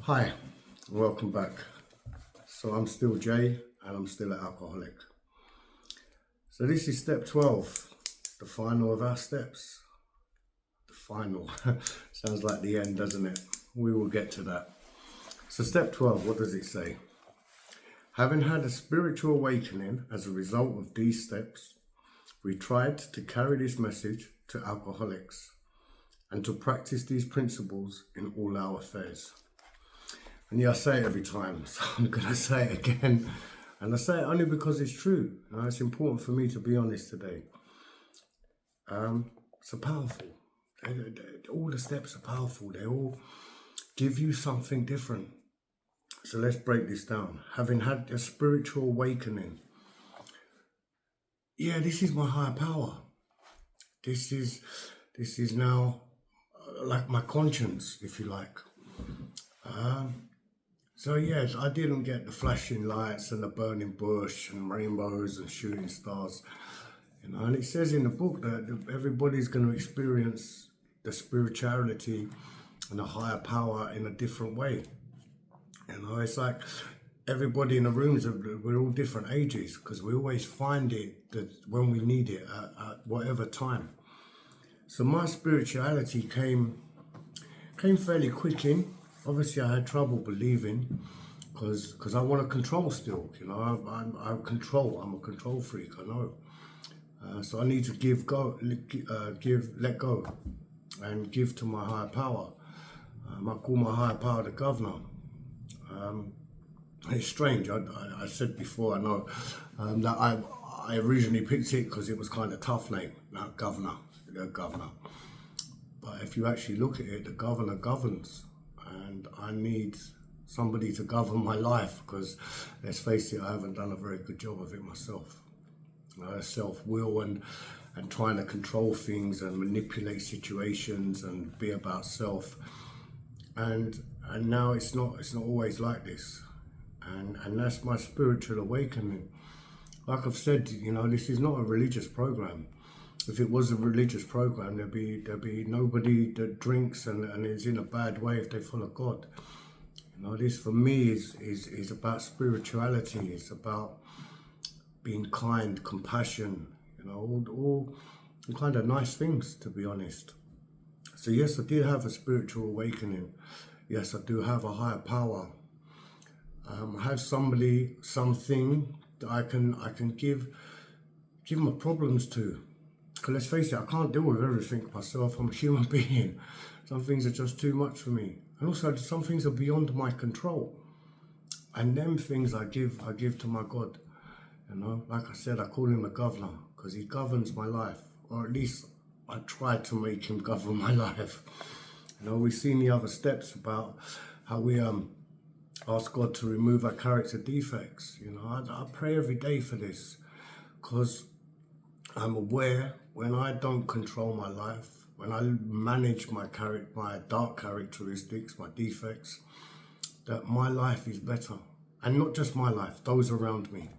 Hi, welcome back. So I'm still Jay and I'm still an alcoholic. So this is step 12, the final of our steps. The final. Sounds like the end, doesn't it? We will get to that. So step 12, what does it say? Having had a spiritual awakening as a result of these steps, we tried to carry this message to alcoholics and to practice these principles in all our affairs. And yeah, I say it every time, so I'm going to say it again. And I say it only because it's true. It's important for me to be honest today. It's powerful. All the steps are powerful. They all give you something different. So let's break this down. Having had a spiritual awakening. Yeah, this is my higher power. This is now like my conscience, if you like. So yes, I didn't get the flashing lights and the burning bush and rainbows and shooting stars. And it says in the book that everybody's going to experience the spirituality and the higher power in a different way. It's like everybody in the rooms, we're all different ages because we always find it that when we need it at whatever time. So my spirituality came fairly quick in. Obviously, I had trouble believing because I want to control still. I control. I'm a control freak. I know. So I need to let go, and give to my higher power. I call my higher power the governor. It's strange. I said before. I know that I originally picked it because it was kind of tough name, like governor, the governor. But if you actually look at it, the governor governs. And I need somebody to govern my life because, let's face it, I haven't done a very good job of it myself. Self-will and trying to control things and manipulate situations and be about self. And now it's not always like this. And that's my spiritual awakening. Like I've said, this is not a religious program. If it was a religious program, there'd be nobody that drinks and is in a bad way if they follow God. This for me is about spirituality. It's about being kind, compassion, all kind of nice things, to be honest. So yes, I did have a spiritual awakening. Yes, I do have a higher power. I have something that I can give my problems to. Because let's face it, I can't deal with everything myself. I'm a human being. Some things are just too much for me. And also some things are beyond my control. And them things I give to my God. Like I said, I call him the governor because he governs my life. Or at least I try to make him govern my life. We've seen the other steps about how we ask God to remove our character defects. I pray every day for this because I'm aware when I don't control my life, when I manage my dark characteristics, my defects, that my life is better. And not just my life, those around me.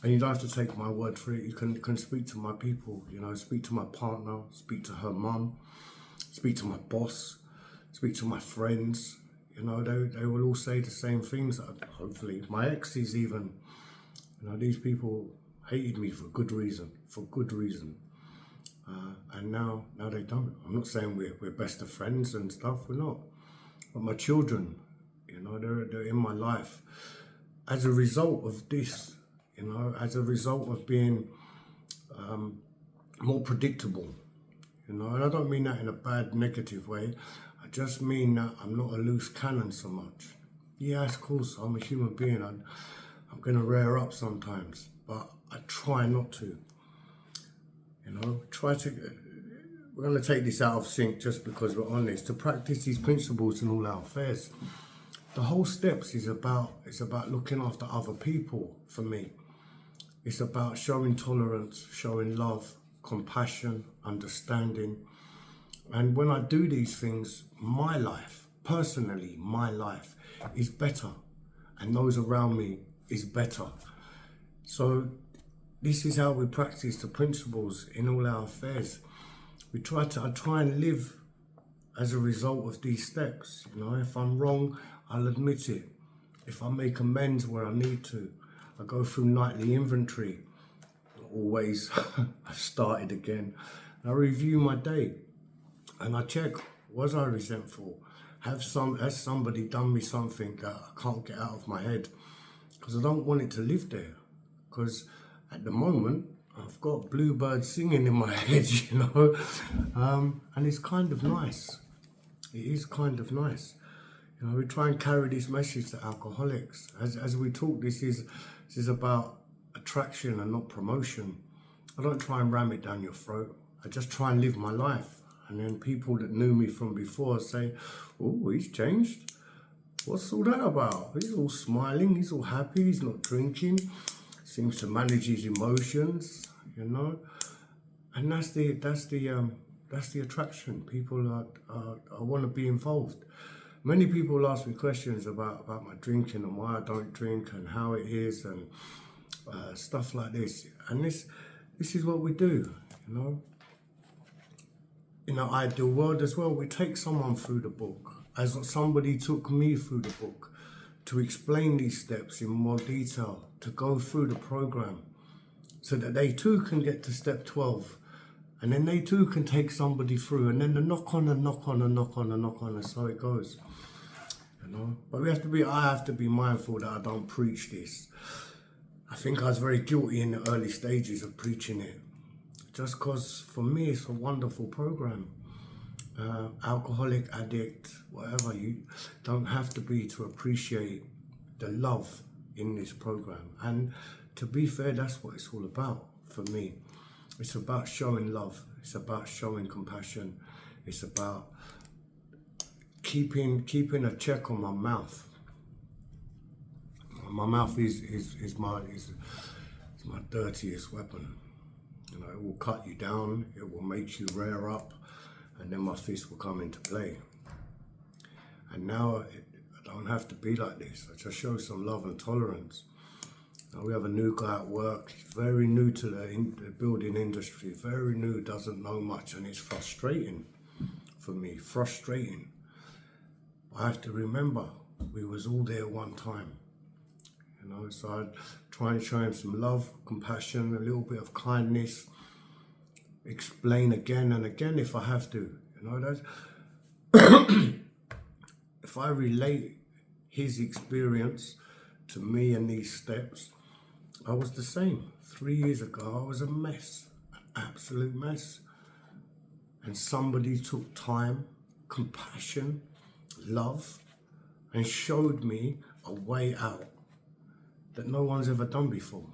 And you don't have to take my word for it. You can speak to my people, speak to my partner, speak to her mum, speak to my boss, speak to my friends. They will all say the same things, hopefully. My exes even, these people hated me for good reason. And now they don't. I'm not saying we're best of friends and stuff, we're not. But my children, they're in my life. As a result of this, as a result of being more predictable, and I don't mean that in a bad, negative way. I just mean that I'm not a loose cannon so much. Yeah, of course, I'm a human being. I'm going to rear up sometimes, but I try not to. We're going to take this out of sync just because we're on this, to practice these principles in all our affairs. The whole steps is about looking after other people for me. It's about showing tolerance, showing love, compassion, understanding. And when I do these things, my life, personally, my life is better. And those around me is better. So this is how we practice the principles in all our affairs. I try and live as a result of these steps. You know, if I'm wrong, I'll admit it. If I make amends where I need to, I go through nightly inventory. Always, I started again. I review my day and I check, was I resentful? Has somebody done me something that I can't get out of my head? Because I don't want it to live there. Because at the moment, I've got bluebirds singing in my head, you know, and it's kind of nice. It is kind of nice. You know, we try and carry this message to alcoholics. As we talk, this is about attraction and not promotion. I don't try and ram it down your throat. I just try and live my life. And then people that knew me from before say, oh, he's changed. What's all that about? He's all smiling, he's all happy, he's not drinking, seems to manage his emotions, you know. And that's the attraction. People want to be involved. Many people ask me questions about my drinking and why I don't drink and how it is and stuff like this. And this is what we do, you know. In our ideal world as well, we take someone through the book, as somebody took me through the book, to explain these steps in more detail, to go through the program, so that they too can get to step 12, and then they too can take somebody through, and then the knock on and knock on and knock on and knock on, and so it goes. You know, but I have to be mindful that I don't preach this. I think I was very guilty in the early stages of preaching it. Just because for me it's a wonderful program. Alcoholic, addict, whatever, you don't have to be to appreciate the love in this program. And to be fair, that's what it's all about for me. It's about showing love. It's about showing compassion. It's about keeping a check on my mouth. My mouth is my dirtiest weapon. You know, it will cut you down, it will make you rear up, and then my fist will come into play. And now I don't have to be like this. I just show some love and tolerance. Now we have a new guy at work. He's very new to the building industry, very new, doesn't know much, and it's frustrating for me, frustrating. I have to remember, we was all there one time. You know, so I'd try and show him some love, compassion, a little bit of kindness, explain again and again if I have to. You know, that's if I relate his experience to me and these steps, I was the same. 3 years ago, I was a mess, an absolute mess. And somebody took time, compassion, love, and showed me a way out that no one's ever done before.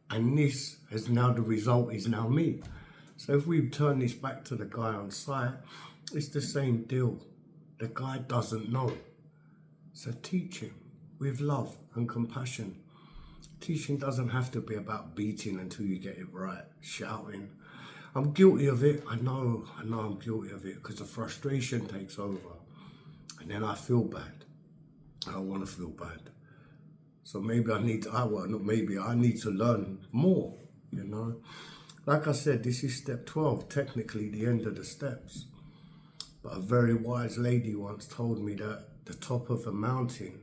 And this is now, the result is now me. So if we turn this back to the guy on site, it's the same deal. The guy doesn't know. So teach him with love and compassion. Teaching doesn't have to be about beating until you get it right, shouting. I'm guilty of it. I know I'm guilty of it because the frustration takes over. And then I feel bad. I don't want to feel bad. So maybe I need to learn more, you know. Like I said, this is step 12, technically the end of the steps. But a very wise lady once told me that the top of a mountain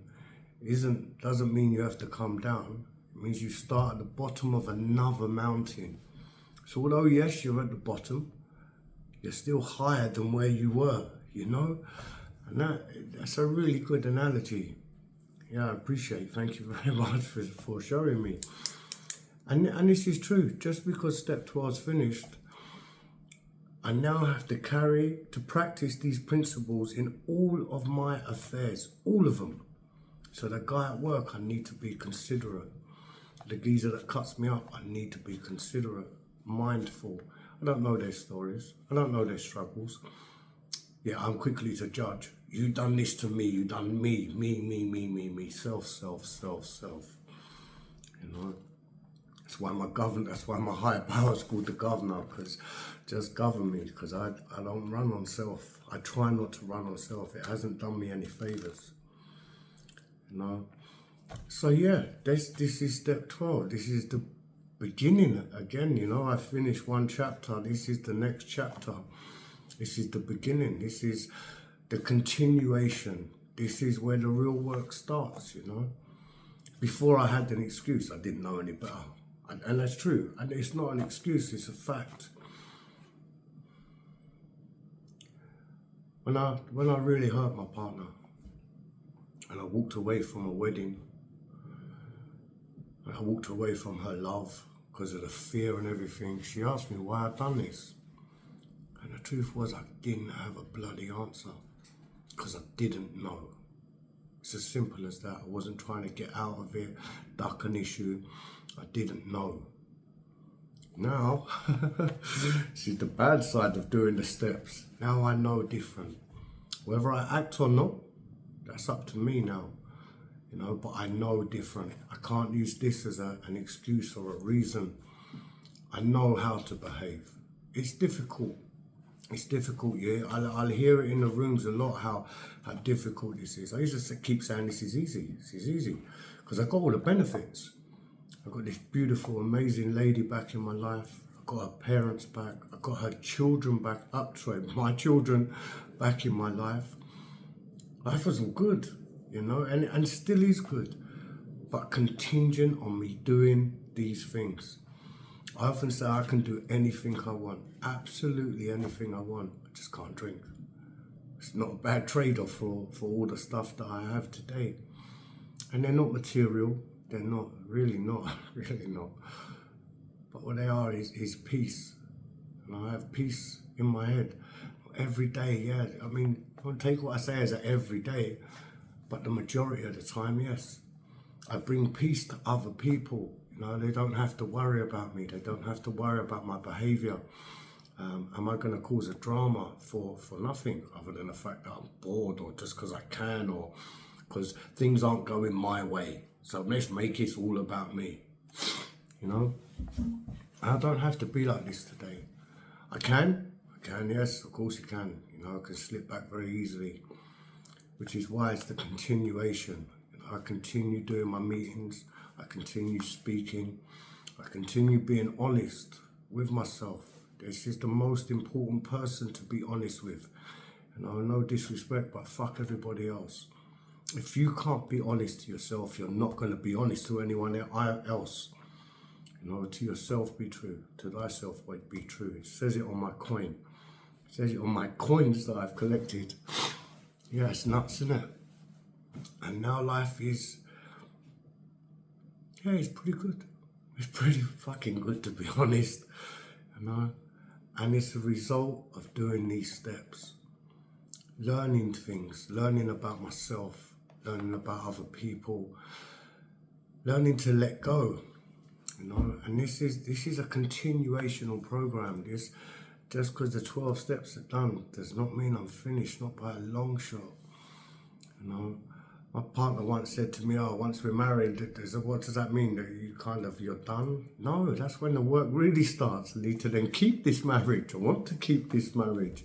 doesn't mean you have to come down. It means you start at the bottom of another mountain. So although, yes, you're at the bottom, you're still higher than where you were, you know. And that's a really good analogy. Yeah, I appreciate it. Thank you very much for showing me. And this is true. Just because step 12 is finished, I now have to practice these principles in all of my affairs, all of them. So the guy at work, I need to be considerate. The geezer that cuts me up, I need to be considerate, mindful. I don't know their stories. I don't know their struggles. Yeah, I'm quickly to judge. You done this to me, you done me, self. You know, that's why my higher power is called the governor, because just govern me, because I don't run on self. I try not to run on self. It hasn't done me any favors. You know. So yeah, this is step 12. This is the beginning again, you know. I finished one chapter. This is the next chapter. This is the beginning. This is the continuation. This is where the real work starts, you know. Before I had an excuse, I didn't know any better. And that's true. And it's not an excuse, it's a fact. When I really hurt my partner, and I walked away from a wedding, and I walked away from her love because of the fear and everything, she asked me why I'd done this. And the truth was, I didn't have a bloody answer, because I didn't know. It's as simple as that. I wasn't trying to get out of it, duck an issue. I didn't know. Now, see the bad side of doing the steps. Now I know different. Whether I act or not, that's up to me now. You know, but I know different. I can't use this as an excuse or a reason. I know how to behave. It's difficult. It's difficult, yeah. I'll hear it in the rooms a lot, how difficult this is. I used to keep saying this is easy, because I got all the benefits. I got this beautiful, amazing lady back in my life. I got her parents back. I got her children back, my children back in my life. Life wasn't good, you know, and still is good, but contingent on me doing these things. I often say I can do anything I want, absolutely anything I want. I just can't drink. It's not a bad trade-off for all the stuff that I have today. And they're not material. They're not, really not, really not. But what they are is peace. And I have peace in my head every day, yeah. I mean, don't take what I say as every day, but the majority of the time, yes. I bring peace to other people. You know, they don't have to worry about me. They don't have to worry about my behavior. Am I going to cause a drama for nothing other than the fact that I'm bored, or just because I can, or because things aren't going my way? So let's make it all about me. You know, I don't have to be like this today. I can, yes, of course you can. You know, I can slip back very easily, which is why it's the continuation. I continue doing my meetings, I continue speaking, I continue being honest with myself. This is the most important person to be honest with. You know, no disrespect, but fuck everybody else. If you can't be honest to yourself, you're not going to be honest to anyone else. You know, to yourself be true, to thyself be true. It says it on my coin. It says it on my coins that I've collected. Yeah, it's nuts, isn't it? And now life is, yeah, it's pretty good. It's pretty fucking good, to be honest, you know. And it's a result of doing these steps, learning things, learning about myself, learning about other people, learning to let go, you know. And this is a continuational program. This, just because the 12 steps are done does not mean I'm finished, not by a long shot, you know. My partner once said to me, oh, once we're married, what does that mean? That you're done? No, that's when the work really starts. I need to then keep this marriage. I want to keep this marriage,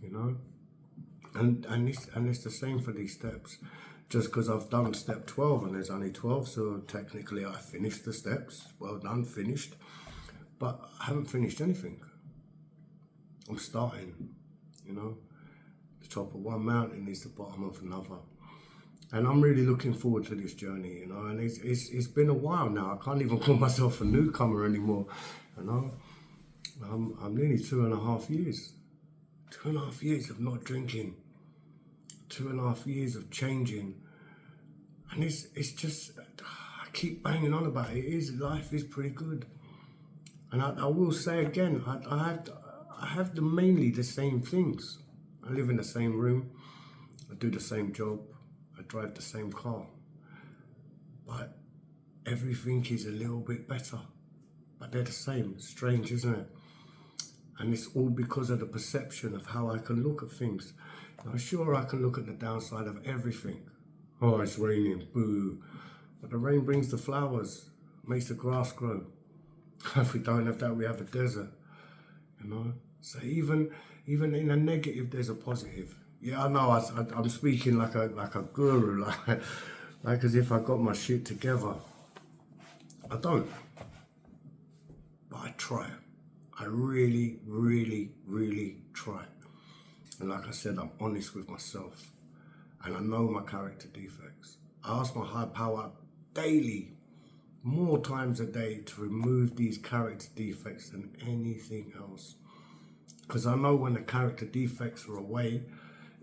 you know? And it's the same for these steps. Just because I've done step 12 and there's only 12, so technically I finished the steps. Well done, finished. But I haven't finished anything. I'm starting, you know? The top of one mountain is the bottom of another. And I'm really looking forward to this journey, you know, and it's been a while now. I can't even call myself a newcomer anymore, you know. I'm nearly 2.5 years. 2.5 years of not drinking. 2.5 years of changing. And it's just, I keep banging on about it. Life is pretty good. And I will say again, I have mainly the same things. I live in the same room. I do the same job. I drive the same car, but everything is a little bit better, but they're the same. It's strange, isn't it? And it's all because of the perception of how I can look at things. Now, sure, I can look at the downside of everything. Oh, it's raining, boo. But the rain brings the flowers, makes the grass grow. If we don't have that, we have a desert, you know? So even in a negative, there's a positive. Yeah, I know. I'm speaking like a guru, like as if I got my shit together. I don't, but I try. I really, really, really try. And like I said, I'm honest with myself. And I know my character defects. I ask my high power daily, more times a day, to remove these character defects than anything else. Because I know when the character defects are away,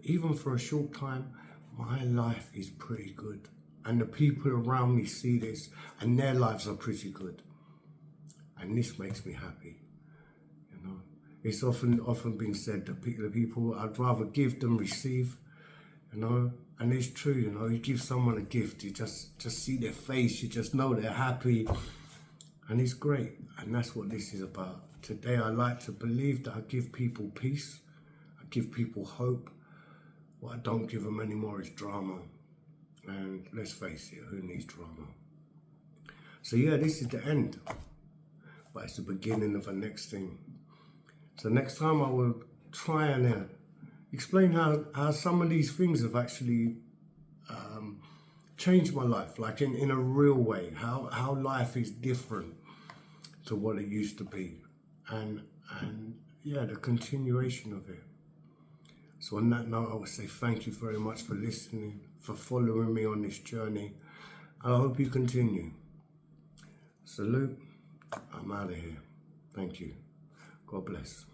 even for a short time, my life is pretty good. And the people around me see this and their lives are pretty good. And this makes me happy. You know, it's often been said that the people, I'd rather give than receive. You know, and it's true. You know, you give someone a gift, you just see their face, you just know they're happy, and it's great. And that's what this is about. Today, I like to believe that I give people peace, I give people hope. What I don't give them anymore is drama. And let's face it, who needs drama? So yeah, this is the end, but it's the beginning of the next thing. So next time I will try and explain how some of these things have actually changed my life, like in a real way, how life is different to what it used to be, and yeah, the continuation of it. So on that note, I would say thank you very much for listening, for following me on this journey, and I hope you continue. Salute. I'm out of here. Thank you. God bless.